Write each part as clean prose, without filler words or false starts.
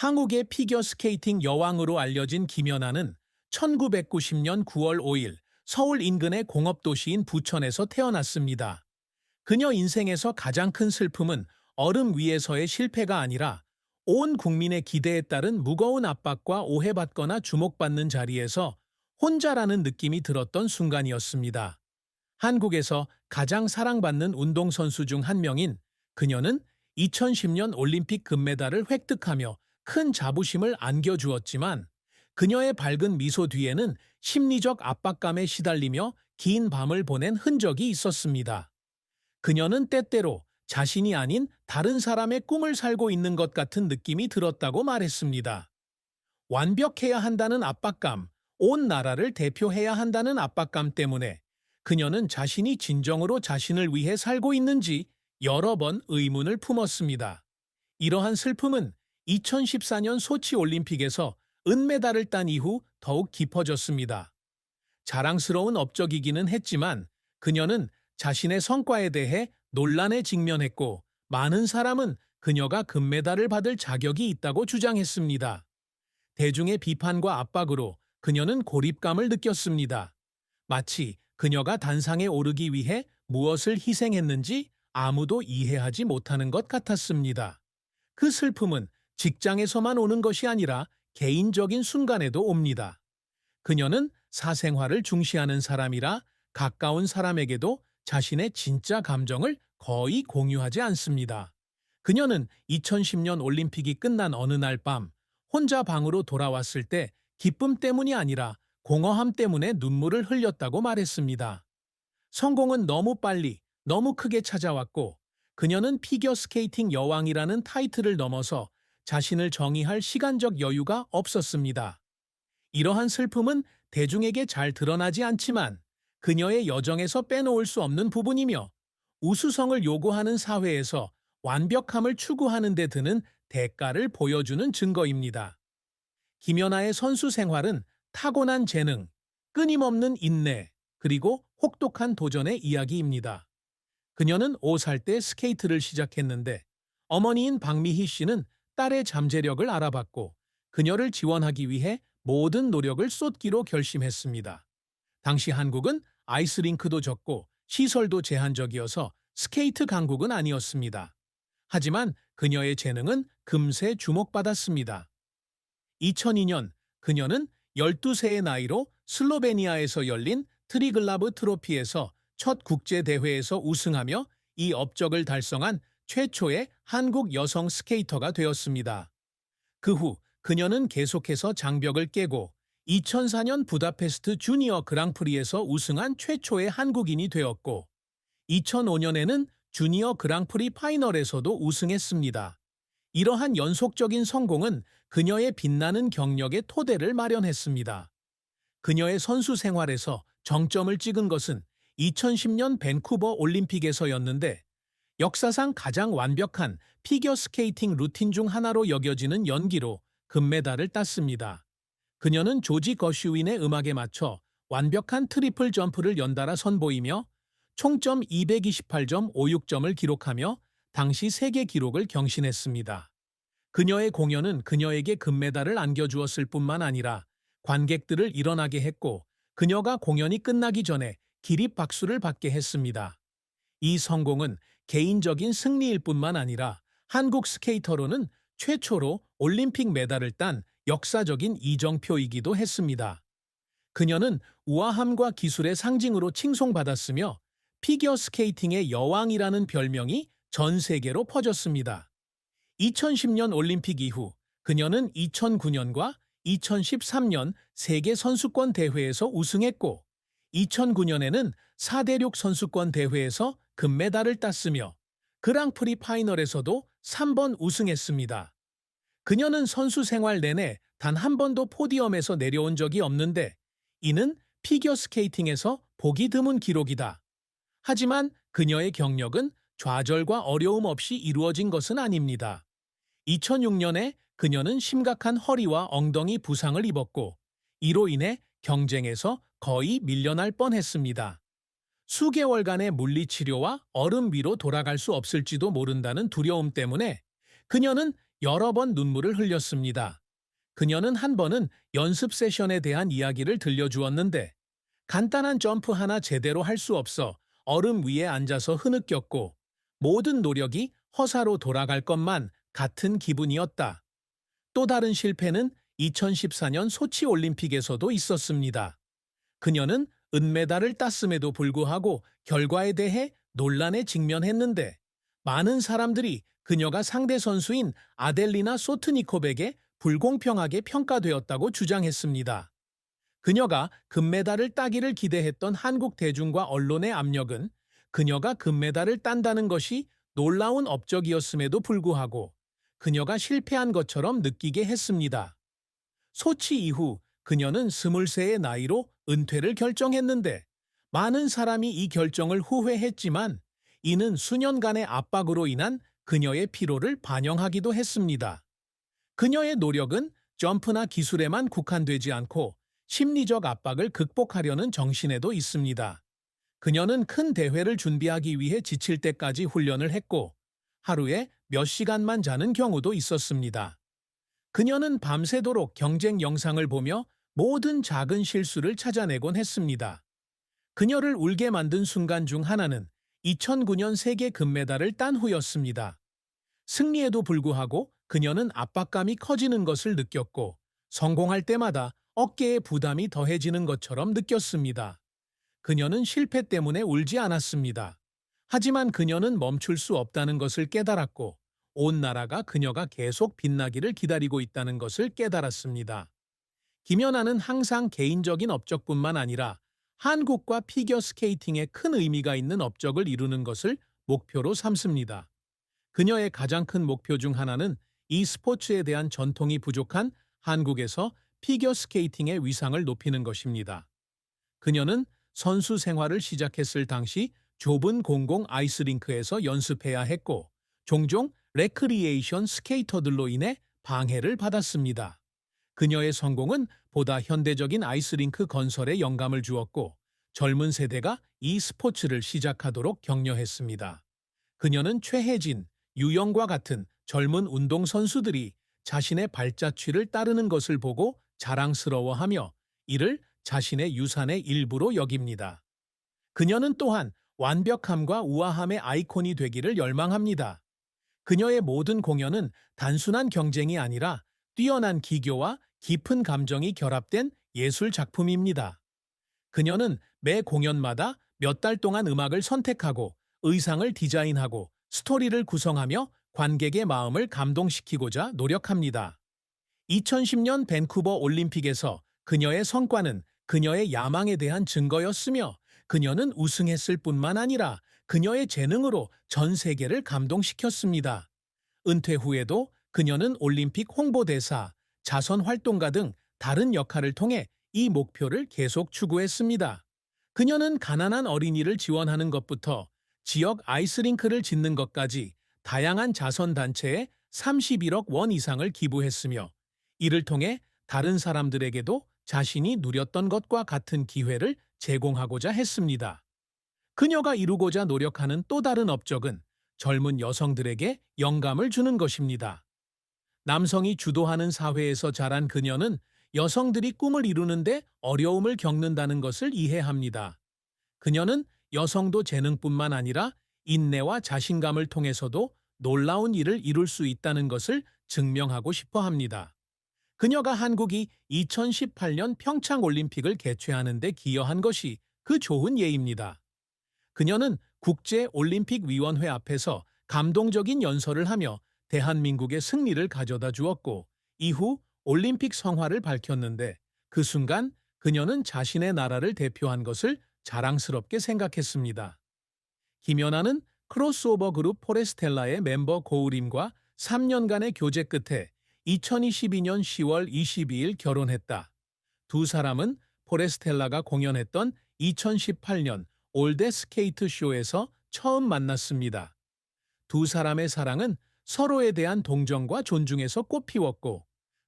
한국의 피겨스케이팅 여왕으로 알려진 김연아는 1990년 9월 5일 서울 인근의 공업도시인 부천에서 태어났습니다. 그녀 인생에서 가장 큰 슬픔은 얼음 위에서의 실패가 아니라 온 국민의 기대에 따른 무거운 압박과 오해받거나 주목받는 자리에서 혼자라는 느낌이 들었던 순간이었습니다. 한국에서 가장 사랑받는 운동선수 중 한 명인 그녀는 2010년 올림픽 금메달을 획득하며 큰 자부심을 안겨주었지만 그녀의 밝은 미소 뒤에는 심리적 압박감에 시달리며 긴 밤을 보낸 흔적이 있었습니다. 그녀는 때때로 자신이 아닌 다른 사람의 꿈을 살고 있는 것 같은 느낌이 들었다고 말했습니다. 완벽해야 한다는 압박감, 온 나라를 대표해야 한다는 압박감 때문에 그녀는 자신이 진정으로 자신을 위해 살고 있는지 여러 번 의문을 품었습니다. 이러한 슬픔은 2014년 소치 올림픽에서 은메달을 딴 이후 더욱 깊어졌습니다. 자랑스러운 업적이기는 했지만 그녀는 자신의 성과에 대해 논란에 직면했고 많은 사람은 그녀가 금메달을 받을 자격이 있다고 주장했습니다. 대중의 비판과 압박으로 그녀는 고립감을 느꼈습니다. 마치 그녀가 단상에 오르기 위해 무엇을 희생했는지 아무도 이해하지 못하는 것 같았습니다. 그 슬픔은 직장에서만 오는 것이 아니라 개인적인 순간에도 옵니다. 그녀는 사생활을 중시하는 사람이라 가까운 사람에게도 자신의 진짜 감정을 거의 공유하지 않습니다. 그녀는 2010년 올림픽이 끝난 어느 날 밤 혼자 방으로 돌아왔을 때 기쁨 때문이 아니라 공허함 때문에 눈물을 흘렸다고 말했습니다. 성공은 너무 빨리, 너무 크게 찾아왔고 그녀는 피겨스케이팅 여왕이라는 타이틀을 넘어서 자신을 정의할 시간적 여유가 없었습니다. 이러한 슬픔은 대중에게 잘 드러나지 않지만 그녀의 여정에서 빼놓을 수 없는 부분이며 우수성을 요구하는 사회에서 완벽함을 추구하는 데 드는 대가를 보여주는 증거입니다. 김연아의 선수 생활은 타고난 재능, 끊임없는 인내, 그리고 혹독한 도전의 이야기입니다. 그녀는 5살 때 스케이트를 시작했는데 어머니인 박미희 씨는 딸의 잠재력을 알아봤고 그녀를 지원하기 위해 모든 노력을 쏟기로 결심했습니다. 당시 한국은 아이스링크도 적고 시설도 제한적이어서 스케이트 강국은 아니었습니다. 하지만 그녀의 재능은 금세 주목받았습니다. 2002년 그녀는 12세의 나이로 슬로베니아에서 열린 트리글라브 트로피에서 첫 국제대회에서 우승하며 이 업적을 달성한 최초의 한국 여성 스케이터가 되었습니다. 그 후 그녀는 계속해서 장벽을 깨고 2004년 부다페스트 주니어 그랑프리에서 우승한 최초의 한국인이 되었고 2005년에는 주니어 그랑프리 파이널에서도 우승했습니다. 이러한 연속적인 성공은 그녀의 빛나는 경력의 토대를 마련했습니다. 그녀의 선수 생활에서 정점을 찍은 것은 2010년 밴쿠버 올림픽에서였는데 역사상 가장 완벽한 피겨스케이팅 루틴 중 하나로 여겨지는 연기로 금메달을 땄습니다. 그녀는 조지 거슈윈의 음악에 맞춰 완벽한 트리플 점프를 연달아 선보이며 총점 228.56점을 기록하며 당시 세계 기록을 경신했습니다. 그녀의 공연은 그녀에게 금메달을 안겨주었을 뿐만 아니라 관객들을 일어나게 했고 그녀가 공연이 끝나기 전에 기립 박수를 받게 했습니다. 이 성공은 개인적인 승리일 뿐만 아니라 한국 스케이터로는 최초로 올림픽 메달을 딴 역사적인 이정표이기도 했습니다. 그녀는 우아함과 기술의 상징으로 칭송받았으며 피겨스케이팅의 여왕이라는 별명이 전 세계로 퍼졌습니다. 2010년 올림픽 이후 그녀는 2009년과 2013년 세계 선수권 대회에서 우승했고 2009년에는 4대륙 선수권 대회에서 금메달을 땄으며 그랑프리 파이널에서도 3번 우승했습니다. 그녀는 선수 생활 내내 단 한 번도 포디엄에서 내려온 적이 없는데 이는 피겨스케이팅에서 보기 드문 기록이다. 하지만 그녀의 경력은 좌절과 어려움 없이 이루어진 것은 아닙니다. 2006년에 그녀는 심각한 허리와 엉덩이 부상을 입었고 이로 인해 경쟁에서 거의 밀려날 뻔했습니다. 수개월간의 물리치료와 얼음 위로 돌아갈 수 없을지도 모른다는 두려움 때문에 그녀는 여러 번 눈물을 흘렸습니다. 그녀는 한 번은 연습 세션에 대한 이야기를 들려주었는데 간단한 점프 하나 제대로 할 수 없어 얼음 위에 앉아서 흐느꼈고 모든 노력이 허사로 돌아갈 것만 같은 기분이었다. 또 다른 실패는 2014년 소치 올림픽에서도 있었습니다. 그녀는 은메달을 땄음에도 불구하고 결과에 대해 논란에 직면했는데 많은 사람들이 그녀가 상대 선수인 아델리나 소트니콥에게 불공평하게 평가되었다고 주장했습니다. 그녀가 금메달을 따기를 기대했던 한국 대중과 언론의 압력은 그녀가 금메달을 딴다는 것이 놀라운 업적이었음에도 불구하고 그녀가 실패한 것처럼 느끼게 했습니다. 소치 이후 그녀는 23의 나이로 은퇴를 결정했는데 많은 사람이 이 결정을 후회했지만 이는 수년간의 압박으로 인한 그녀의 피로를 반영하기도 했습니다. 그녀의 노력은 점프나 기술에만 국한되지 않고 심리적 압박을 극복하려는 정신에도 있습니다. 그녀는 큰 대회를 준비하기 위해 지칠 때까지 훈련을 했고 하루에 몇 시간만 자는 경우도 있었습니다. 그녀는 밤새도록 경쟁 영상을 보며 모든 작은 실수를 찾아내곤 했습니다. 그녀를 울게 만든 순간 중 하나는 2009년 세계 금메달을 딴 후였습니다. 승리에도 불구하고 그녀는 압박감이 커지는 것을 느꼈고 성공할 때마다 어깨에 부담이 더해지는 것처럼 느꼈습니다. 그녀는 실패 때문에 울지 않았습니다. 하지만 그녀는 멈출 수 없다는 것을 깨달았고 온 나라가 그녀가 계속 빛나기를 기다리고 있다는 것을 깨달았습니다. 김연아는 항상 개인적인 업적뿐만 아니라 한국과 피겨 스케이팅에 큰 의미가 있는 업적을 이루는 것을 목표로 삼습니다. 그녀의 가장 큰 목표 중 하나는 이 스포츠에 대한 전통이 부족한 한국에서 피겨 스케이팅의 위상을 높이는 것입니다. 그녀는 선수 생활을 시작했을 당시 좁은 공공 아이스링크에서 연습해야 했고 종종 레크리에이션 스케이터들로 인해 방해를 받았습니다. 그녀의 성공은 보다 현대적인 아이스링크 건설에 영감을 주었고 젊은 세대가 이 스포츠를 시작하도록 격려했습니다. 그녀는 최혜진, 유영과 같은 젊은 운동선수들이 자신의 발자취를 따르는 것을 보고 자랑스러워하며 이를 자신의 유산의 일부로 여깁니다. 그녀는 또한 완벽함과 우아함의 아이콘이 되기를 열망합니다. 그녀의 모든 공연은 단순한 경쟁이 아니라 뛰어난 기교와 깊은 감정이 결합된 예술 작품입니다. 그녀는 매 공연마다 몇 달 동안 음악을 선택하고 의상을 디자인하고 스토리를 구성하며 관객의 마음을 감동시키고자 노력합니다. 2010년 밴쿠버 올림픽에서 그녀의 성과는 그녀의 야망에 대한 증거였으며 그녀는 우승했을 뿐만 아니라 그녀의 재능으로 전 세계를 감동시켰습니다. 은퇴 후에도 그녀는 올림픽 홍보대사, 자선 활동가 등 다른 역할을 통해 이 목표를 계속 추구했습니다. 그녀는 가난한 어린이를 지원하는 것부터 지역 아이스링크를 짓는 것까지 다양한 자선단체에 31억 원 이상을 기부했으며 이를 통해 다른 사람들에게도 자신이 누렸던 것과 같은 기회를 제공하고자 했습니다. 그녀가 이루고자 노력하는 또 다른 업적은 젊은 여성들에게 영감을 주는 것입니다. 남성이 주도하는 사회에서 자란 그녀는 여성들이 꿈을 이루는데 어려움을 겪는다는 것을 이해합니다. 그녀는 여성도 재능뿐만 아니라 인내와 자신감을 통해서도 놀라운 일을 이룰 수 있다는 것을 증명하고 싶어 합니다. 그녀가 한국이 2018년 평창 올림픽을 개최하는 데 기여한 것이 그 좋은 예입니다. 그녀는 국제올림픽위원회 앞에서 감동적인 연설을 하며 대한민국의 승리를 가져다 주었고 이후 올림픽 성화를 밝혔는데 그 순간 그녀는 자신의 나라를 대표한 것을 자랑스럽게 생각했습니다. 김연아는 크로스오버 그룹 포레스텔라의 멤버 고우림과 3년간의 교제 끝에 2022년 10월 22일 결혼했다. 두 사람은 포레스텔라가 공연했던 2018년 올드 스케이트 쇼에서 처음 만났습니다. 두 사람의 사랑은 서로에 대한 동정과 존중에서 꽃피웠고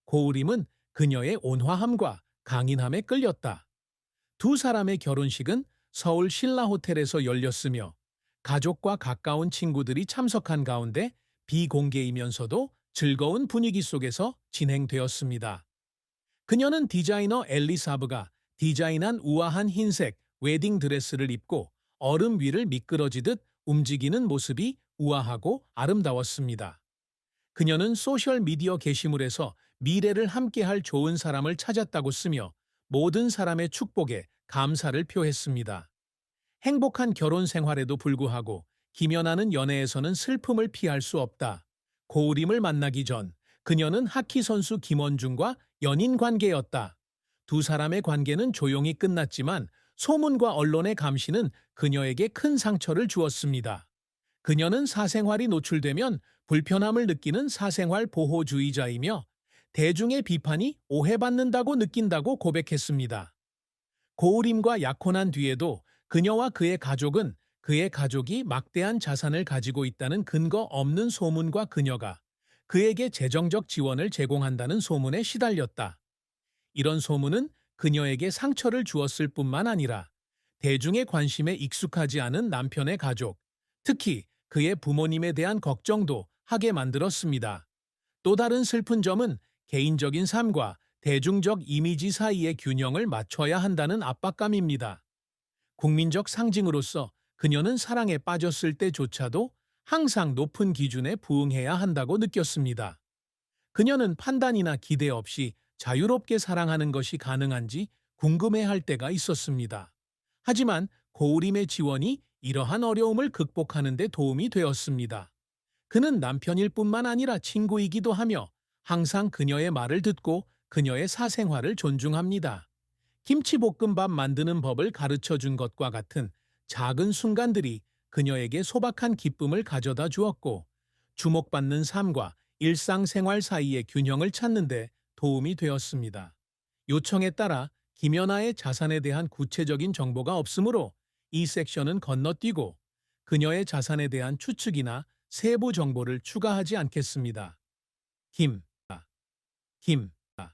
고우림은 그녀의 온화함과 강인함에 끌렸다. 두 사람의 결혼식은 서울 신라호텔에서 열렸으며 가족과 가까운 친구들이 참석한 가운데 비공개이면서도 즐거운 분위기 속에서 진행되었습니다. 그녀는 디자이너 엘리사브가 디자인한 우아한 흰색 웨딩 드레스를 입고 얼음 위를 미끄러지듯 움직이는 모습이 우아하고 아름다웠습니다. 그녀는 소셜미디어 게시물에서 미래를 함께할 좋은 사람을 찾았다고 쓰며 모든 사람의 축복에 감사를 표했습니다. 행복한 결혼 생활에도 불구하고 김연아는 연애에서는 슬픔을 피할 수 없다. 고우림을 만나기 전 그녀는 하키 선수 김원중과 연인 관계였다. 두 사람의 관계는 조용히 끝났지만 소문과 언론의 감시는 그녀에게 큰 상처를 주었습니다. 그녀는 사생활이 노출되면 불편함을 느끼는 사생활 보호주의자이며 대중의 비판이 오해받는다고 느낀다고 고백했습니다. 고우림과 약혼한 뒤에도 그녀와 그의 가족은 그의 가족이 막대한 자산을 가지고 있다는 근거 없는 소문과 그녀가 그에게 재정적 지원을 제공한다는 소문에 시달렸다. 이런 소문은 그녀에게 상처를 주었을 뿐만 아니라 대중의 관심에 익숙하지 않은 남편의 가족, 특히 그의 부모님에 대한 걱정도 하게 만들었습니다. 또 다른 슬픈 점은 개인적인 삶과 대중적 이미지 사이의 균형을 맞춰야 한다는 압박감입니다. 국민적 상징으로서 그녀는 사랑에 빠졌을 때조차도 항상 높은 기준에 부응해야 한다고 느꼈습니다. 그녀는 판단이나 기대 없이 자유롭게 사랑하는 것이 가능한지 궁금해할 때가 있었습니다. 하지만 고우림의 지원이 이러한 어려움을 극복하는 데 도움이 되었습니다. 그는 남편일 뿐만 아니라 친구이기도 하며 항상 그녀의 말을 듣고 그녀의 사생활을 존중합니다. 김치볶음밥 만드는 법을 가르쳐 준 것과 같은 작은 순간들이 그녀에게 소박한 기쁨을 가져다 주었고 주목받는 삶과 일상생활 사이의 균형을 찾는 데 도움이 되었습니다. 요청에 따라 김연아의 자산에 대한 구체적인 정보가 없으므로 이 섹션은 건너뛰고 그녀의 자산에 대한 추측이나 세부 정보를 추가하지 않겠습니다. 김